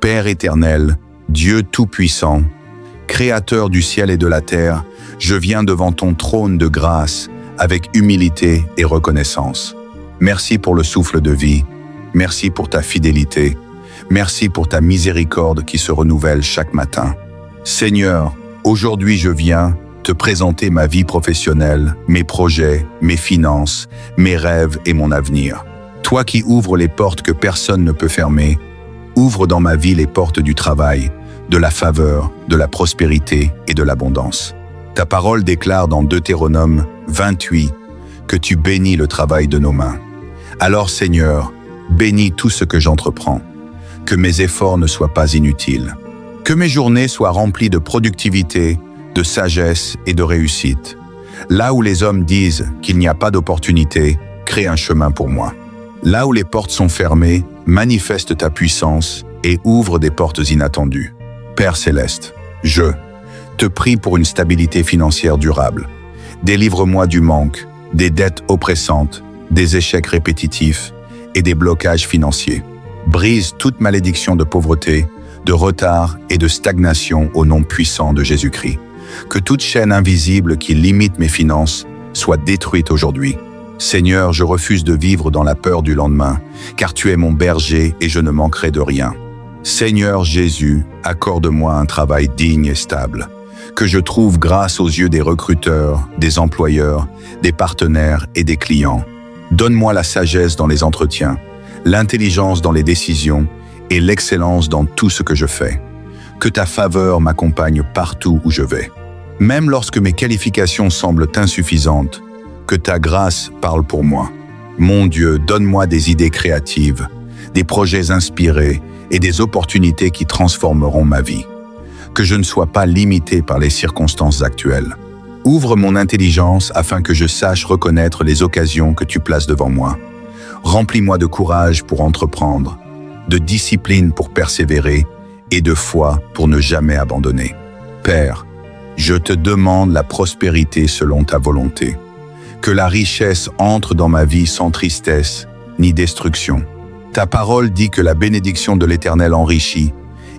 Père éternel, Dieu tout-puissant, Créateur du ciel et de la terre, je viens devant ton trône de grâce avec humilité et reconnaissance. Merci pour le souffle de vie, merci pour ta fidélité, merci pour ta miséricorde qui se renouvelle chaque matin. Seigneur, aujourd'hui je viens te présenter ma vie professionnelle, mes projets, mes finances, mes rêves et mon avenir. Toi qui ouvres les portes que personne ne peut fermer, ouvre dans ma vie les portes du travail, de la faveur, de la prospérité et de l'abondance. Ta parole déclare dans Deutéronome 28 que tu bénis le travail de nos mains. Alors Seigneur, bénis tout ce que j'entreprends, que mes efforts ne soient pas inutiles, que mes journées soient remplies de productivité, de sagesse et de réussite. Là où les hommes disent qu'il n'y a pas d'opportunité, crée un chemin pour moi. Là où les portes sont fermées, manifeste ta puissance et ouvre des portes inattendues. Père céleste, je te prie pour une stabilité financière durable. Délivre-moi du manque, des dettes oppressantes, des échecs répétitifs et des blocages financiers. Brise toute malédiction de pauvreté, de retard et de stagnation au nom puissant de Jésus-Christ. Que toute chaîne invisible qui limite mes finances soit détruite aujourd'hui. Seigneur, je refuse de vivre dans la peur du lendemain, car tu es mon berger et je ne manquerai de rien. Seigneur Jésus, accorde-moi un travail digne et stable, que je trouve grâce aux yeux des recruteurs, des employeurs, des partenaires et des clients. Donne-moi la sagesse dans les entretiens, l'intelligence dans les décisions et l'excellence dans tout ce que je fais. Que ta faveur m'accompagne partout où je vais. Même lorsque mes qualifications semblent insuffisantes, que ta grâce parle pour moi. Mon Dieu, donne-moi des idées créatives, des projets inspirés et des opportunités qui transformeront ma vie. Que je ne sois pas limité par les circonstances actuelles. Ouvre mon intelligence afin que je sache reconnaître les occasions que tu places devant moi. Remplis-moi de courage pour entreprendre, de discipline pour persévérer et de foi pour ne jamais abandonner. Père, je te demande la prospérité selon ta volonté. Que la richesse entre dans ma vie sans tristesse ni destruction. Ta parole dit que la bénédiction de l'Éternel enrichit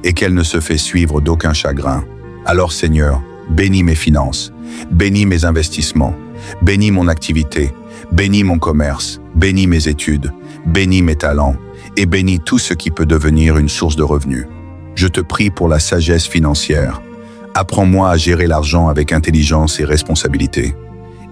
et qu'elle ne se fait suivre d'aucun chagrin. Alors Seigneur, bénis mes finances, bénis mes investissements, bénis mon activité, bénis mon commerce, bénis mes études, bénis mes talents et bénis tout ce qui peut devenir une source de revenus. Je te prie pour la sagesse financière. Apprends-moi à gérer l'argent avec intelligence et responsabilité.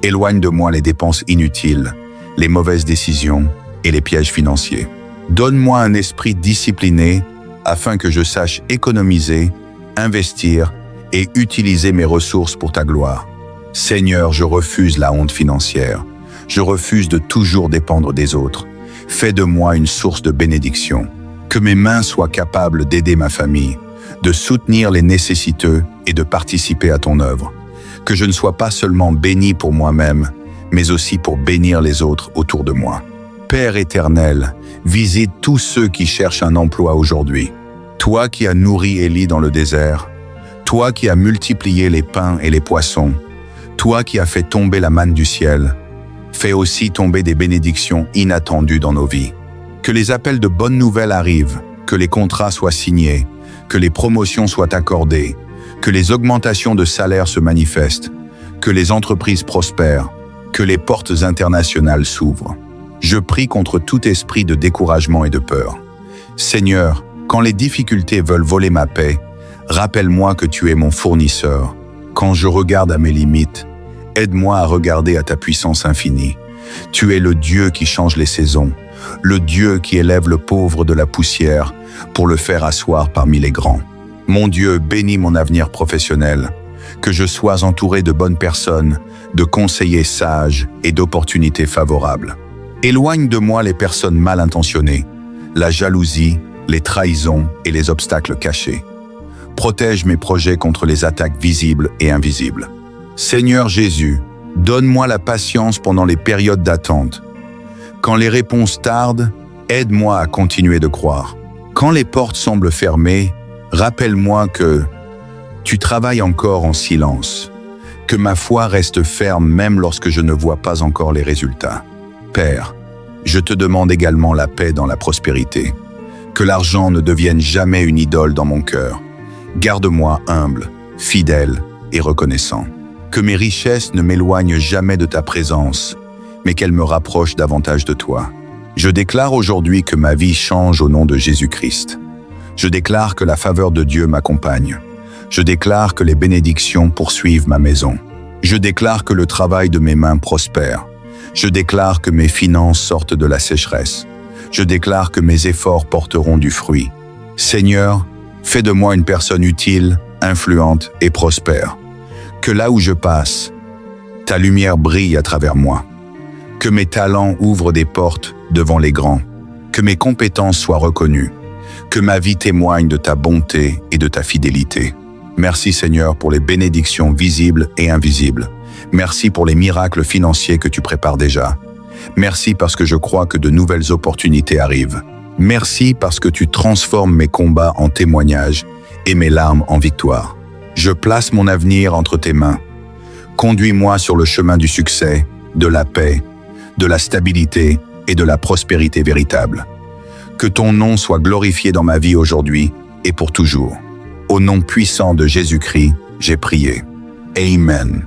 Éloigne de moi les dépenses inutiles, les mauvaises décisions et les pièges financiers. Donne-moi un esprit discipliné afin que je sache économiser, investir et utiliser mes ressources pour ta gloire. Seigneur, je refuse la honte financière. Je refuse de toujours dépendre des autres. Fais de moi une source de bénédiction. Que mes mains soient capables d'aider ma famille, de soutenir les nécessiteux et de participer à ton œuvre. Que je ne sois pas seulement béni pour moi-même, mais aussi pour bénir les autres autour de moi. Père éternel, visite tous ceux qui cherchent un emploi aujourd'hui. Toi qui as nourri Élie dans le désert, toi qui as multiplié les pains et les poissons, toi qui as fait tomber la manne du ciel, fais aussi tomber des bénédictions inattendues dans nos vies. Que les appels de bonnes nouvelles arrivent, que les contrats soient signés, que les promotions soient accordées, que les augmentations de salaire se manifestent, que les entreprises prospèrent, que les portes internationales s'ouvrent. Je prie contre tout esprit de découragement et de peur. Seigneur, quand les difficultés veulent voler ma paix, rappelle-moi que tu es mon fournisseur. Quand je regarde à mes limites, aide-moi à regarder à ta puissance infinie. Tu es le Dieu qui change les saisons, le Dieu qui élève le pauvre de la poussière pour le faire asseoir parmi les grands. Mon Dieu, bénis mon avenir professionnel, que je sois entouré de bonnes personnes, de conseillers sages et d'opportunités favorables. Éloigne de moi les personnes mal intentionnées, la jalousie, les trahisons et les obstacles cachés. Protège mes projets contre les attaques visibles et invisibles. Seigneur Jésus, donne-moi la patience pendant les périodes d'attente. Quand les réponses tardent, aide-moi à continuer de croire. Quand les portes semblent fermées, rappelle-moi que tu travailles encore en silence, que ma foi reste ferme même lorsque je ne vois pas encore les résultats. Père, je te demande également la paix dans la prospérité. Que l'argent ne devienne jamais une idole dans mon cœur. Garde-moi humble, fidèle et reconnaissant. Que mes richesses ne m'éloignent jamais de ta présence, mais qu'elles me rapprochent davantage de toi. Je déclare aujourd'hui que ma vie change au nom de Jésus-Christ. Je déclare que la faveur de Dieu m'accompagne. Je déclare que les bénédictions poursuivent ma maison. Je déclare que le travail de mes mains prospère. Je déclare que mes finances sortent de la sécheresse. Je déclare que mes efforts porteront du fruit. Seigneur, fais de moi une personne utile, influente et prospère. Que là où je passe, ta lumière brille à travers moi. Que mes talents ouvrent des portes devant les grands. Que mes compétences soient reconnues. Que ma vie témoigne de ta bonté et de ta fidélité. Merci Seigneur pour les bénédictions visibles et invisibles. Merci pour les miracles financiers que tu prépares déjà. Merci parce que je crois que de nouvelles opportunités arrivent. Merci parce que tu transformes mes combats en témoignages et mes larmes en victoire. Je place mon avenir entre tes mains. Conduis-moi sur le chemin du succès, de la paix, de la stabilité et de la prospérité véritable. Que ton nom soit glorifié dans ma vie aujourd'hui et pour toujours. Au nom puissant de Jésus-Christ, j'ai prié. Amen.